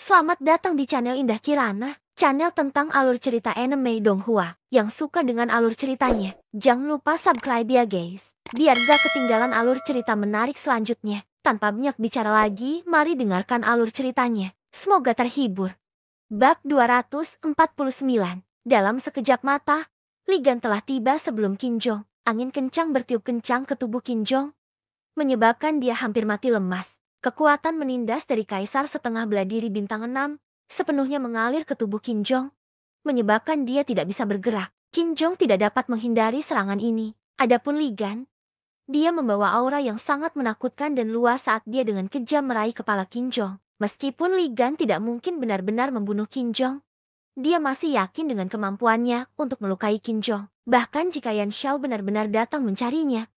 Selamat datang di channel Indah Kirana, channel tentang alur cerita anime Donghua. Yang suka dengan alur ceritanya, jangan lupa subscribe ya guys, biar gak ketinggalan alur cerita menarik selanjutnya. Tanpa banyak bicara lagi, mari dengarkan alur ceritanya. Semoga terhibur. Bab 249. Dalam sekejap mata, Ligan telah tiba sebelum Kinjong. Angin kencang bertiup kencang ke tubuh Kinjong, menyebabkan dia hampir mati lemas. Kekuatan menindas dari Kaisar setengah bela diri bintang 6 sepenuhnya mengalir ke tubuh Kinjong, menyebabkan dia tidak bisa bergerak. Kinjong tidak dapat menghindari serangan ini. Adapun Ligan, dia membawa aura yang sangat menakutkan dan luas saat dia dengan kejam meraih kepala Kinjong. Meskipun Ligan tidak mungkin benar-benar membunuh Kinjong, dia masih yakin dengan kemampuannya untuk melukai Kinjong. Bahkan jika Yan Xiao benar-benar datang mencarinya,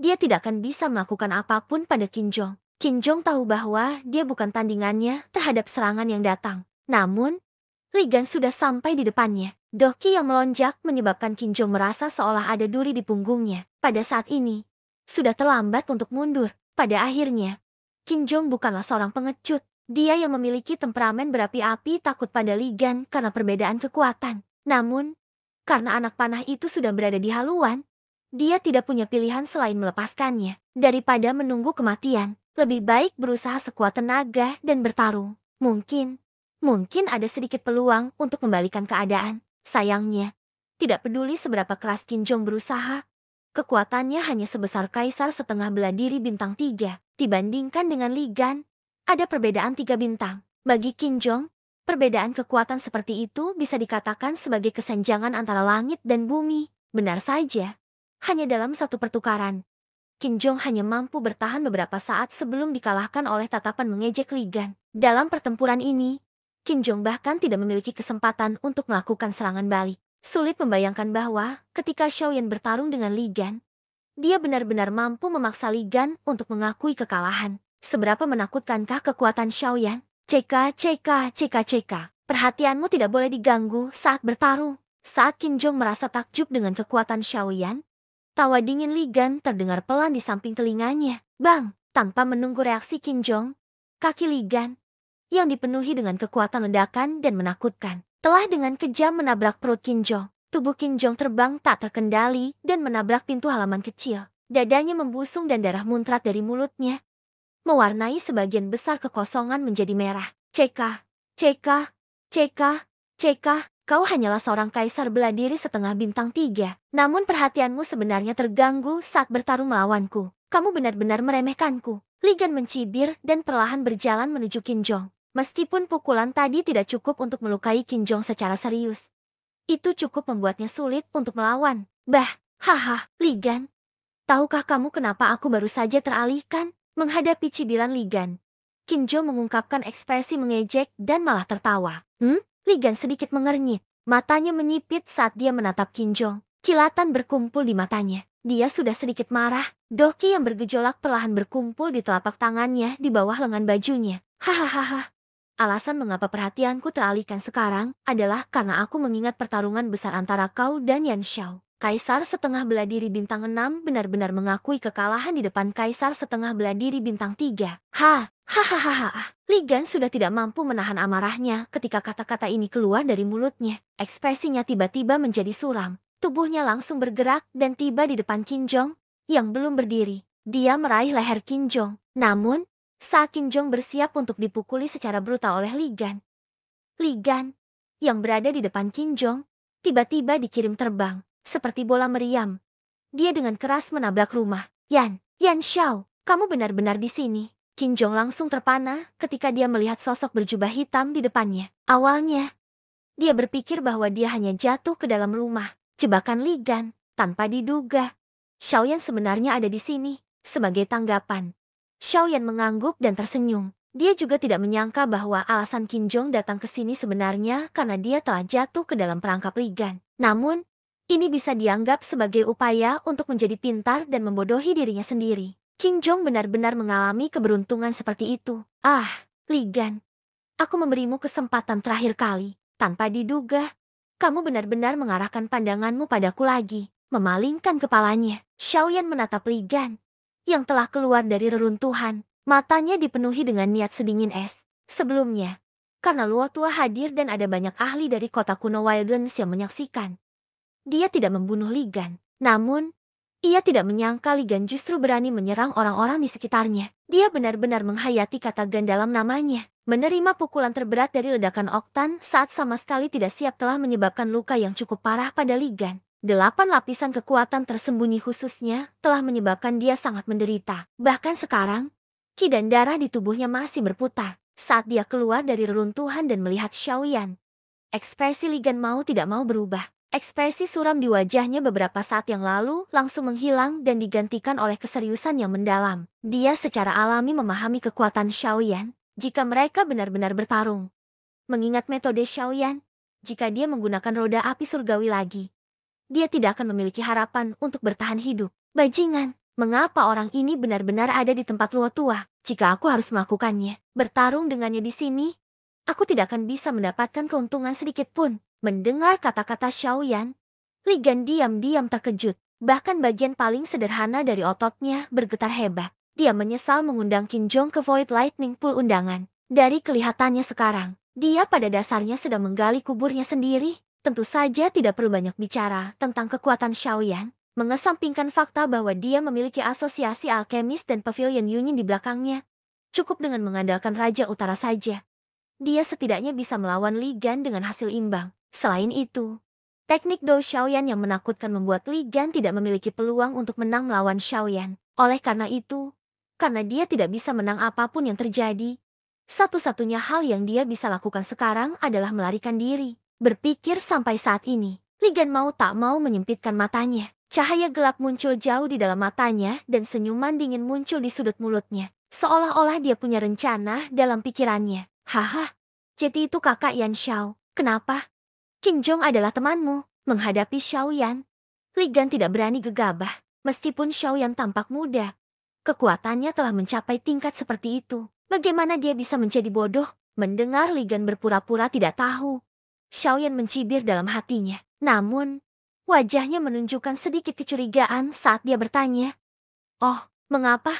dia tidak akan bisa melakukan apapun pada Kinjong. Kinjong tahu bahwa dia bukan tandingannya terhadap serangan yang datang. Namun, Ligan sudah sampai di depannya. Doki yang melonjak menyebabkan Kinjong merasa seolah ada duri di punggungnya. Pada saat ini, sudah terlambat untuk mundur. Pada akhirnya, Kinjong bukanlah seorang pengecut. Dia yang memiliki temperamen berapi-api takut pada Ligan karena perbedaan kekuatan. Namun, karena anak panah itu sudah berada di haluan, dia tidak punya pilihan selain melepaskannya. Daripada menunggu kematian, lebih baik berusaha sekuat tenaga dan bertarung. Mungkin ada sedikit peluang untuk membalikan keadaan. Sayangnya, tidak peduli seberapa keras Kinjong berusaha, kekuatannya hanya sebesar Kaisar setengah bela diri bintang 3. Dibandingkan dengan Ligan, ada perbedaan 3 bintang. Bagi Kinjong, perbedaan kekuatan seperti itu bisa dikatakan sebagai kesenjangan antara langit dan bumi. Benar saja. Hanya dalam satu pertukaran, Kinjong hanya mampu bertahan beberapa saat sebelum dikalahkan oleh tatapan mengejek Ligan. Dalam pertempuran ini, Kinjong bahkan tidak memiliki kesempatan untuk melakukan serangan balik. Sulit membayangkan bahwa ketika Xiaoyan bertarung dengan Ligan, dia benar-benar mampu memaksa Ligan untuk mengakui kekalahan. Seberapa menakutkankah kekuatan Xiaoyan? CK. Perhatianmu tidak boleh diganggu saat bertarung. Saat Kinjong merasa takjub dengan kekuatan Xiaoyan, tawa dingin Ligan terdengar pelan di samping telinganya. Bang! Tanpa menunggu reaksi Kinjong, kaki Ligan, yang dipenuhi dengan kekuatan ledakan dan menakutkan, telah dengan kejam menabrak perut Kinjong. Tubuh Kinjong terbang tak terkendali dan menabrak pintu halaman kecil. Dadanya membusung dan darah muncrat dari mulutnya, mewarnai sebagian besar kekosongan menjadi merah. CK, kau hanyalah seorang kaisar bela diri setengah bintang 3. Namun perhatianmu sebenarnya terganggu saat bertarung melawanku. Kamu benar-benar meremehkanku. Ligan mencibir dan perlahan berjalan menuju Kinjong. Meskipun pukulan tadi tidak cukup untuk melukai Kinjong secara serius, itu cukup membuatnya sulit untuk melawan. Haha, Ligan. Tahukah kamu kenapa aku baru saja teralihkan? Menghadapi cibiran Ligan, Kinjong mengungkapkan ekspresi mengejek dan malah tertawa. Ligan sedikit mengernyit. Matanya menyipit saat dia menatap Kinjong. Kilatan berkumpul di matanya. Dia sudah sedikit marah. Doki yang bergejolak perlahan berkumpul di telapak tangannya di bawah lengan bajunya. Hahaha. Alasan mengapa perhatianku teralihkan sekarang adalah karena aku mengingat pertarungan besar antara kau dan Yan Xiao. Kaisar setengah bela diri bintang 6 benar-benar mengakui kekalahan di depan Kaisar setengah bela diri bintang 3. Hahaha. Ligan sudah tidak mampu menahan amarahnya ketika kata-kata ini keluar dari mulutnya. Ekspresinya tiba-tiba menjadi suram. Tubuhnya langsung bergerak dan tiba di depan Kinjong yang belum berdiri. Dia meraih leher Kinjong. Namun, saat Kinjong bersiap untuk dipukuli secara brutal oleh Ligan, yang berada di depan Kinjong, tiba-tiba dikirim terbang. Seperti bola meriam, dia dengan keras menabrak rumah. Yan Xiao, kamu benar-benar di sini. Kinjong langsung terpana ketika dia melihat sosok berjubah hitam di depannya. Awalnya, dia berpikir bahwa dia hanya jatuh ke dalam rumah. Jebakan Ligan, tanpa diduga. Xiaoyan sebenarnya ada di sini. Sebagai tanggapan, Xiaoyan mengangguk dan tersenyum. Dia juga tidak menyangka bahwa alasan Kinjong datang ke sini sebenarnya karena dia telah jatuh ke dalam perangkap Ligan. Namun, ini bisa dianggap sebagai upaya untuk menjadi pintar dan membodohi dirinya sendiri. Kinjong benar-benar mengalami keberuntungan seperti itu. Ligan, aku memberimu kesempatan terakhir kali. Tanpa diduga, kamu benar-benar mengarahkan pandanganmu padaku lagi. Memalingkan kepalanya, Xiaoyan menatap Ligan, yang telah keluar dari reruntuhan. Matanya dipenuhi dengan niat sedingin es. Sebelumnya, Karena Luo Tua hadir dan ada banyak ahli dari kota kuno Wildlands yang menyaksikan. Dia tidak membunuh Ligan. Namun, ia tidak menyangka Ligan justru berani menyerang orang-orang di sekitarnya. Dia benar-benar menghayati kata Gan dalam namanya. Menerima pukulan terberat dari ledakan Oktan saat sama sekali tidak siap telah menyebabkan luka yang cukup parah pada Ligan. 8 lapisan kekuatan tersembunyi khususnya telah menyebabkan dia sangat menderita. Bahkan sekarang, ki dan darah di tubuhnya masih berputar saat dia keluar dari reruntuhan dan melihat Xiaoyan. Ekspresi Ligan mau tidak mau berubah. Ekspresi suram di wajahnya beberapa saat yang lalu langsung menghilang dan digantikan oleh keseriusan yang mendalam. Dia secara alami memahami kekuatan Xiaoyan jika mereka benar-benar bertarung. Mengingat metode Xiaoyan, jika dia menggunakan roda api surgawi lagi, dia tidak akan memiliki harapan untuk bertahan hidup. Bajingan, mengapa orang ini benar-benar ada di tempat Luo Tua? Jika aku harus melakukannya, bertarung dengannya di sini, aku tidak akan bisa mendapatkan keuntungan sedikit pun. Mendengar kata-kata Xiaoyan, Ligan diam-diam terkejut. Bahkan bagian paling sederhana dari ototnya bergetar hebat. Dia menyesal mengundang Qin Zhong ke Void Lightning Pool undangan. Dari kelihatannya sekarang, dia pada dasarnya sedang menggali kuburnya sendiri. Tentu saja tidak perlu banyak bicara tentang kekuatan Xiaoyan, mengesampingkan fakta bahwa dia memiliki asosiasi alkemis dan pavilion Yunin di belakangnya. Cukup dengan mengandalkan Raja Utara saja. Dia setidaknya bisa melawan Ligan dengan hasil imbang. Selain itu, teknik Dou Xiaoyan yang menakutkan membuat Ligan tidak memiliki peluang untuk menang melawan Xiaoyan. Oleh karena itu, karena dia tidak bisa menang apapun yang terjadi, satu-satunya hal yang dia bisa lakukan sekarang adalah melarikan diri. Berpikir sampai saat ini, Ligan mau tak mau menyempitkan matanya. Cahaya gelap muncul jauh di dalam matanya dan senyuman dingin muncul di sudut mulutnya. Seolah-olah dia punya rencana dalam pikirannya. Haha, jadi itu kakak Yan Xiao. Kenapa? Qin Zhong adalah temanmu. Menghadapi Xiaoyan, Ligan tidak berani gegabah. Meskipun Xiaoyan tampak muda, kekuatannya telah mencapai tingkat seperti itu. Bagaimana dia bisa menjadi bodoh? Mendengar Ligan berpura-pura tidak tahu, Xiaoyan mencibir dalam hatinya. Namun, wajahnya menunjukkan sedikit kecurigaan saat dia bertanya. Oh, mengapa?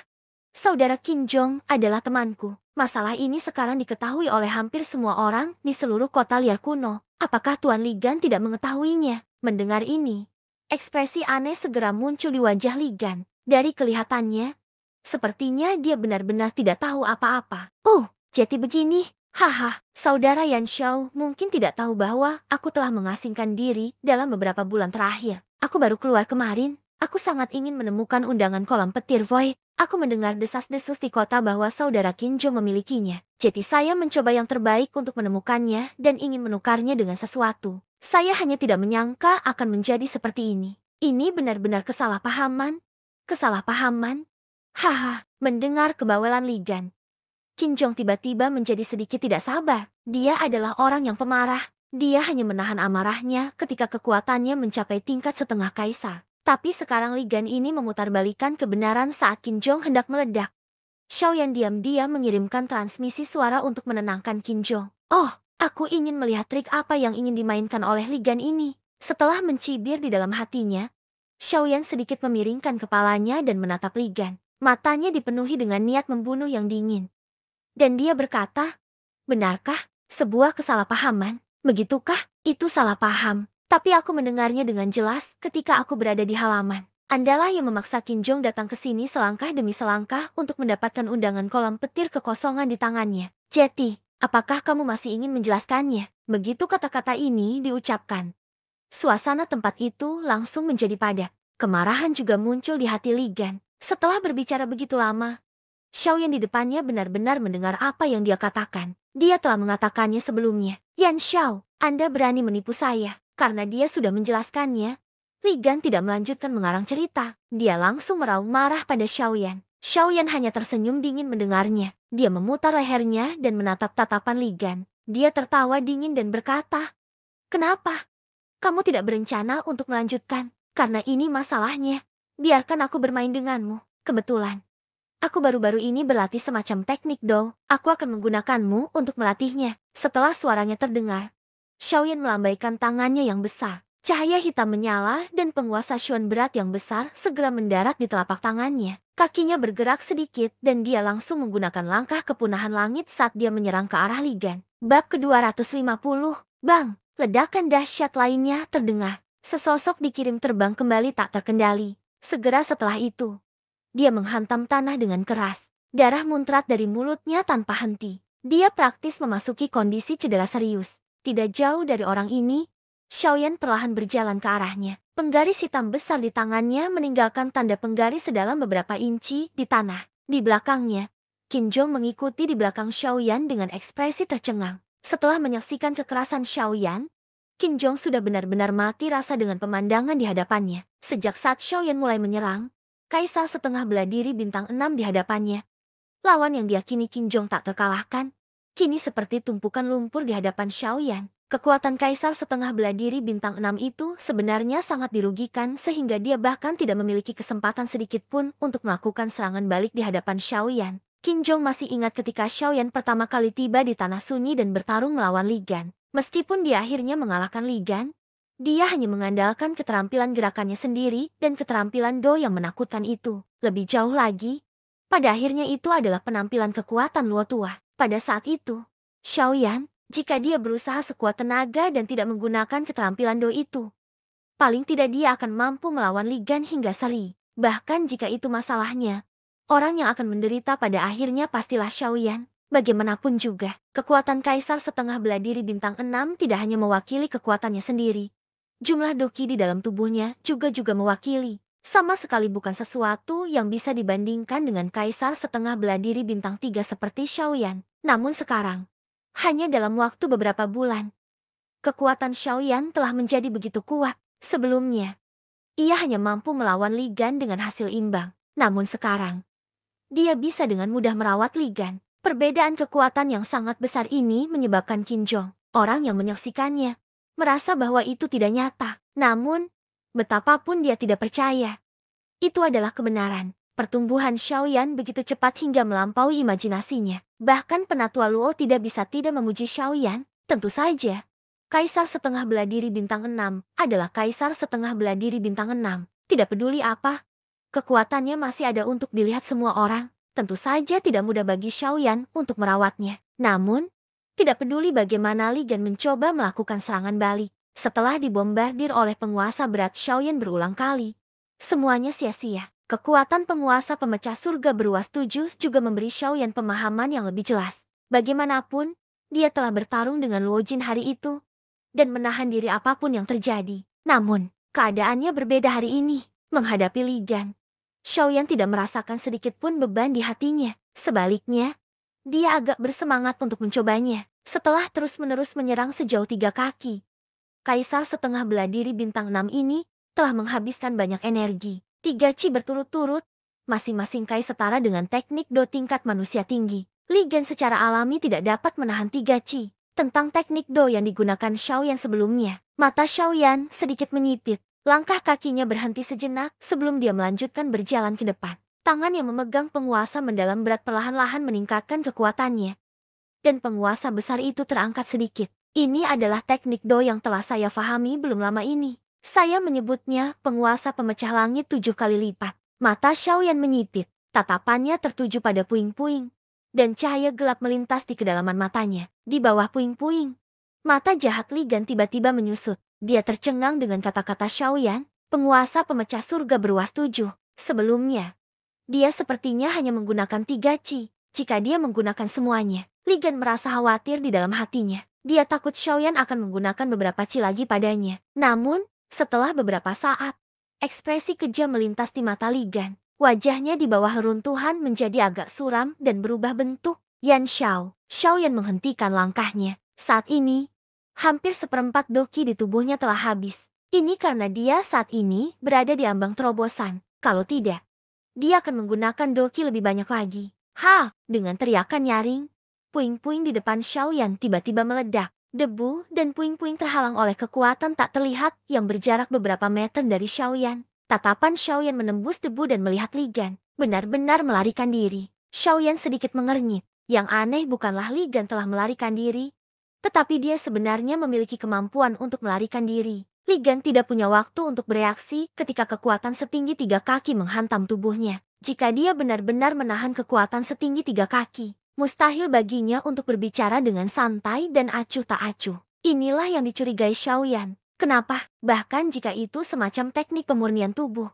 Saudara Qin Zhong adalah temanku. Masalah ini sekarang diketahui oleh hampir semua orang di seluruh kota liar kuno. Apakah Tuan Ligan tidak mengetahuinya? Mendengar ini, ekspresi aneh segera muncul di wajah Ligan. Dari kelihatannya, sepertinya dia benar-benar tidak tahu apa-apa. Oh, jadi begini. Haha, saudara Yan Xiao mungkin tidak tahu bahwa aku telah mengasingkan diri dalam beberapa bulan terakhir. Aku baru keluar kemarin. Aku sangat ingin menemukan undangan kolam petir Void. Aku mendengar desas-desus di kota bahwa saudara Qin Zhong memilikinya. Jadi saya mencoba yang terbaik untuk menemukannya dan ingin menukarnya dengan sesuatu. Saya hanya tidak menyangka akan menjadi seperti ini. Ini benar-benar kesalahpahaman. Kesalahpahaman? Haha, mendengar kebawelan Ligan, Qin Zhong tiba-tiba menjadi sedikit tidak sabar. Dia adalah orang yang pemarah. Dia hanya menahan amarahnya ketika kekuatannya mencapai tingkat setengah kaisar. Tapi sekarang Ligan ini memutarbalikkan kebenaran saat Qin Zhong hendak meledak. Xiaoyan diam-diam mengirimkan transmisi suara untuk menenangkan Qin Zhong. Oh, aku ingin melihat trik apa yang ingin dimainkan oleh Ligan ini. Setelah mencibir di dalam hatinya, Xiaoyan sedikit memiringkan kepalanya dan menatap Ligan. Matanya dipenuhi dengan niat membunuh yang dingin. Dan dia berkata, benarkah? Sebuah kesalahpahaman? Begitukah? Itu salah paham. Tapi aku mendengarnya dengan jelas ketika aku berada di halaman. Andalah yang memaksa Qin Zhong datang ke sini selangkah demi selangkah untuk mendapatkan undangan kolam petir kekosongan di tangannya. Jadi, apakah kamu masih ingin menjelaskannya? Begitu kata-kata ini diucapkan, suasana tempat itu langsung menjadi padat. Kemarahan juga muncul di hati Ligan. Setelah berbicara begitu lama, Xiaoyan di depannya benar-benar mendengar apa yang dia katakan. Dia telah mengatakannya sebelumnya. Yan Xiao, Anda berani menipu saya. Karena dia sudah menjelaskannya, Ligan tidak melanjutkan mengarang cerita. Dia langsung meraung marah pada Xiaoyan. Xiaoyan hanya tersenyum dingin mendengarnya. Dia memutar lehernya dan menatap tatapan Ligan. Dia tertawa dingin dan berkata, kenapa? Kamu tidak berencana untuk melanjutkan? Karena ini masalahnya. Biarkan aku bermain denganmu. Kebetulan aku baru-baru ini berlatih semacam teknik Dou. Aku akan menggunakanmu untuk melatihnya. Setelah suaranya terdengar, Xiaoyan melambaikan tangannya yang besar. Cahaya hitam menyala dan penguasa Xuan berat yang besar segera mendarat di telapak tangannya. Kakinya bergerak sedikit dan dia langsung menggunakan langkah kepunahan langit saat dia menyerang ke arah Ligan. Bab ke-250, bang, ledakan dahsyat lainnya terdengar. Sesosok dikirim terbang kembali tak terkendali. Segera setelah itu, dia menghantam tanah dengan keras. Darah muncrat dari mulutnya tanpa henti. Dia praktis memasuki kondisi cedera serius. Tidak jauh dari orang ini, Xiaoyan perlahan berjalan ke arahnya. Penggaris hitam besar di tangannya meninggalkan tanda penggaris sedalam beberapa inci di tanah. Di belakangnya, Qin Zhong mengikuti di belakang Xiaoyan dengan ekspresi tercengang. Setelah menyaksikan kekerasan Xiaoyan, Qin Zhong sudah benar-benar mati rasa dengan pemandangan di hadapannya. Sejak saat Xiaoyan mulai menyerang, Kaisar setengah bela diri bintang 6 di hadapannya. Lawan yang diyakini Qin Zhong tak terkalahkan, kini seperti tumpukan lumpur di hadapan Xiaoyan. Kekuatan Kaisar setengah bela diri bintang 6 itu sebenarnya sangat dirugikan sehingga dia bahkan tidak memiliki kesempatan sedikit pun untuk melakukan serangan balik di hadapan Xiaoyan. Qin Zhong masih ingat ketika Xiaoyan pertama kali tiba di Tanah Sunyi dan bertarung melawan Li Gan. Meskipun dia akhirnya mengalahkan Li Gan, dia hanya mengandalkan keterampilan gerakannya sendiri dan keterampilan Do yang menakutkan itu. Lebih jauh lagi, pada akhirnya itu adalah penampilan kekuatan Luo Tua. Pada saat itu, Xiaoyan, jika dia berusaha sekuat tenaga dan tidak menggunakan keterampilan Do itu, paling tidak dia akan mampu melawan Li Gan hingga seri. Bahkan jika itu masalahnya, orang yang akan menderita pada akhirnya pastilah Xiaoyan. Bagaimanapun juga, kekuatan Kaisar setengah bela diri bintang 6 tidak hanya mewakili kekuatannya sendiri. Jumlah doki di dalam tubuhnya juga mewakili. Sama sekali bukan sesuatu yang bisa dibandingkan dengan Kaisar setengah bela diri bintang 3 seperti Xiaoyan. Namun sekarang, hanya dalam waktu beberapa bulan, kekuatan Xiaoyan telah menjadi begitu kuat. Sebelumnya, ia hanya mampu melawan Li Gan dengan hasil imbang. Namun sekarang, dia bisa dengan mudah merawat Li Gan. Perbedaan kekuatan yang sangat besar ini menyebabkan Qin Zhong, orang yang menyaksikannya, merasa bahwa itu tidak nyata. Namun, betapapun dia tidak percaya, itu adalah kebenaran. Pertumbuhan Xiaoyan begitu cepat hingga melampaui imajinasinya. Bahkan penatua Luo tidak bisa tidak memuji Xiaoyan. Tentu saja, Kaisar setengah bela diri bintang 6 adalah Kaisar setengah bela diri bintang 6. Tidak peduli apa, kekuatannya masih ada untuk dilihat semua orang. Tentu saja tidak mudah bagi Xiaoyan untuk merawatnya. Namun, tidak peduli bagaimana Li Gan mencoba melakukan serangan balik. Setelah dibombardir oleh penguasa berat Xiaoyan berulang kali, semuanya sia-sia. Kekuatan penguasa pemecah surga beruas 7 juga memberi Xiaoyan pemahaman yang lebih jelas. Bagaimanapun, dia telah bertarung dengan Luo Jin hari itu dan menahan diri apapun yang terjadi. Namun, keadaannya berbeda hari ini. Menghadapi Li Gan, Xiaoyan tidak merasakan sedikit pun beban di hatinya. Sebaliknya, dia agak bersemangat untuk mencobanya. Setelah terus-menerus menyerang sejauh 3 kaki, Kaisar setengah bela diri bintang 6 ini telah menghabiskan banyak energi. 3 chi berturut-turut, masing-masing kai setara dengan teknik Do tingkat manusia tinggi. Li Gan secara alami tidak dapat menahan 3 chi. Tentang teknik Do yang digunakan Xiaoyan sebelumnya, mata Xiaoyan sedikit menyipit. Langkah kakinya berhenti sejenak sebelum dia melanjutkan berjalan ke depan. Tangan yang memegang penguasa mendalam berat perlahan-lahan meningkatkan kekuatannya. Dan penguasa besar itu terangkat sedikit. Ini adalah teknik Do yang telah saya fahami belum lama ini. Saya menyebutnya penguasa pemecah langit 7 kali lipat. Mata Xiaoyan menyipit. Tatapannya tertuju pada puing-puing. Dan cahaya gelap melintas di kedalaman matanya. Di bawah puing-puing, mata jahat Li Gan tiba-tiba menyusut. Dia tercengang dengan kata-kata Xiaoyan, penguasa pemecah surga beruas 7. Sebelumnya, dia sepertinya hanya menggunakan 3 chi. Jika dia menggunakan semuanya, Li Gan merasa khawatir di dalam hatinya. Dia takut Xiaoyan akan menggunakan beberapa chi lagi padanya. Namun, setelah beberapa saat, ekspresi kejam melintas di mata Li Gan. Wajahnya di bawah reruntuhan menjadi agak suram dan berubah bentuk. Yan Xiao. Xiaoyan menghentikan langkahnya. Saat ini, hampir seperempat doki di tubuhnya telah habis. Ini karena dia saat ini berada di ambang terobosan. Kalau tidak, dia akan menggunakan doki lebih banyak lagi. Ha! Dengan teriakan nyaring, puing-puing di depan Xiaoyan tiba-tiba meledak. Debu dan puing-puing terhalang oleh kekuatan tak terlihat yang berjarak beberapa meter dari Xiaoyan. Tatapan Xiaoyan menembus debu dan melihat Li Gan benar-benar melarikan diri. Xiaoyan sedikit mengernyit. Yang aneh bukanlah Li Gan telah melarikan diri, tetapi dia sebenarnya memiliki kemampuan untuk melarikan diri. Li Gan tidak punya waktu untuk bereaksi ketika kekuatan setinggi 3 kaki menghantam tubuhnya. Jika dia benar-benar menahan kekuatan setinggi 3 kaki, Mustahil baginya untuk berbicara dengan santai dan acuh tak acuh. Inilah yang dicurigai Xiaoyan. Kenapa? Bahkan jika itu semacam teknik pemurnian tubuh,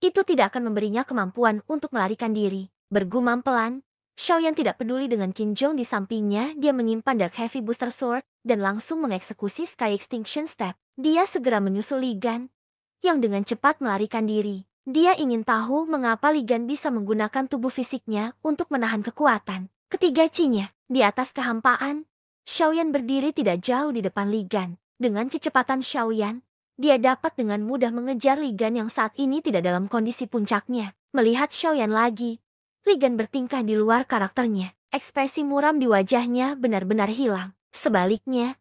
itu tidak akan memberinya kemampuan untuk melarikan diri. Bergumam pelan, Xiaoyan tidak peduli dengan Qin Zhong di sampingnya. Dia menyimpan Dark Heavy Booster Sword dan langsung mengeksekusi Sky Extinction Step. Dia segera menyusul Li Gan yang dengan cepat melarikan diri. Dia ingin tahu mengapa Li Gan bisa menggunakan tubuh fisiknya untuk menahan kekuatan. Ketiga cinya, di atas kehampaan, Xiaoyan berdiri tidak jauh di depan Li Gan. Dengan kecepatan Xiaoyan, dia dapat dengan mudah mengejar Li Gan yang saat ini tidak dalam kondisi puncaknya. Melihat Xiaoyan lagi, Li Gan bertingkah di luar karakternya. Ekspresi muram di wajahnya benar-benar hilang. Sebaliknya,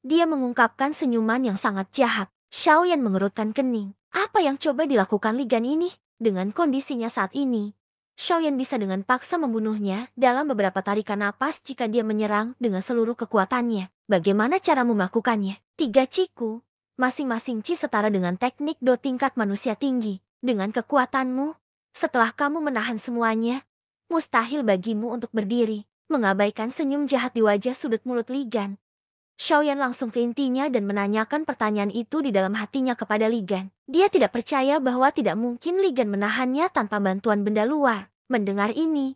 dia mengungkapkan senyuman yang sangat jahat. Xiaoyan mengerutkan kening. Apa yang coba dilakukan Li Gan ini? Dengan kondisinya saat ini, Xiaoyan bisa dengan paksa membunuhnya dalam beberapa tarikan napas jika dia menyerang dengan seluruh kekuatannya. Bagaimana cara melakukannya? 3 ciku. Masing-masing ci setara dengan teknik do tingkat manusia tinggi. Dengan kekuatanmu, setelah kamu menahan semuanya, mustahil bagimu untuk berdiri. Mengabaikan senyum jahat di wajah sudut mulut Li Gan, Xiaoyan langsung ke intinya dan menanyakan pertanyaan itu di dalam hatinya kepada Li Gan. Dia tidak percaya bahwa tidak mungkin Li Gan menahannya tanpa bantuan benda luar. Mendengar ini,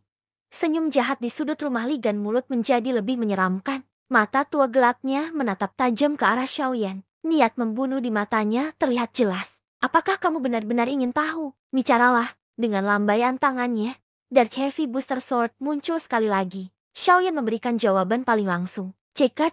senyum jahat di sudut rumah Li Gan mulut menjadi lebih menyeramkan. Mata tua gelapnya menatap tajam ke arah Xiaoyan. Niat membunuh di matanya terlihat jelas. Apakah kamu benar-benar ingin tahu? Bicaralah. Dengan lambaian tangannya, Dark Heavy Booster Sword muncul sekali lagi. Xiaoyan memberikan jawaban paling langsung. CK.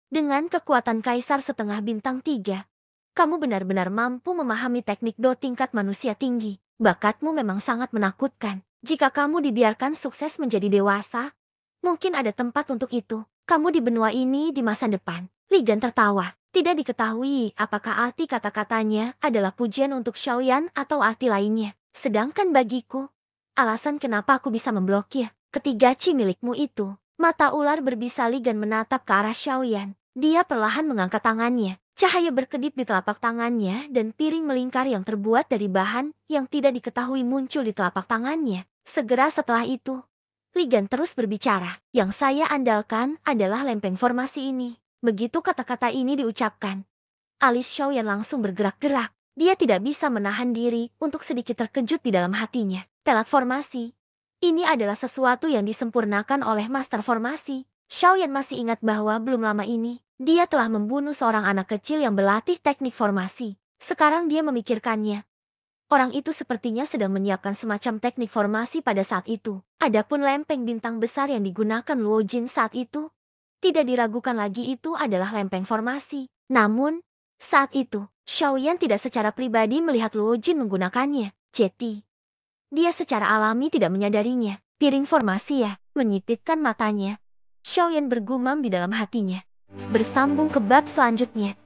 Dengan kekuatan Kaisar setengah bintang 3, kamu benar-benar mampu memahami teknik do tingkat manusia tinggi. Bakatmu memang sangat menakutkan. Jika kamu dibiarkan sukses menjadi dewasa, mungkin ada tempat untuk itu. Kamu di benua ini di masa depan. Li Gan tertawa. Tidak diketahui apakah arti kata-katanya adalah pujian untuk Xiaoyan atau arti lainnya. Sedangkan bagiku, alasan kenapa aku bisa memblokir ketiga ci milikmu itu. Mata ular berbisa Li Gan menatap ke arah Xiaoyan. Dia perlahan mengangkat tangannya. Cahaya berkedip di telapak tangannya dan piring melingkar yang terbuat dari bahan yang tidak diketahui muncul di telapak tangannya. Segera setelah itu, Li Gan terus berbicara. Yang saya andalkan adalah lempeng formasi ini. Begitu kata-kata ini diucapkan, alis Xiaoyan langsung bergerak-gerak. Dia tidak bisa menahan diri untuk sedikit terkejut di dalam hatinya. Pelat formasi. Ini adalah sesuatu yang disempurnakan oleh Master Formasi. Xiaoyan masih ingat bahwa belum lama ini, dia telah membunuh seorang anak kecil yang berlatih teknik formasi. Sekarang dia memikirkannya. Orang itu sepertinya sedang menyiapkan semacam teknik formasi pada saat itu. Adapun lempeng bintang besar yang digunakan Luo Jin saat itu, tidak diragukan lagi itu adalah lempeng formasi. Namun, saat itu, Xiaoyan tidak secara pribadi melihat Luo Jin menggunakannya. Jadi, dia secara alami tidak menyadarinya. Piring formasi ya, menyipitkan matanya. Xiaoyan bergumam di dalam hatinya. Bersambung ke bab selanjutnya.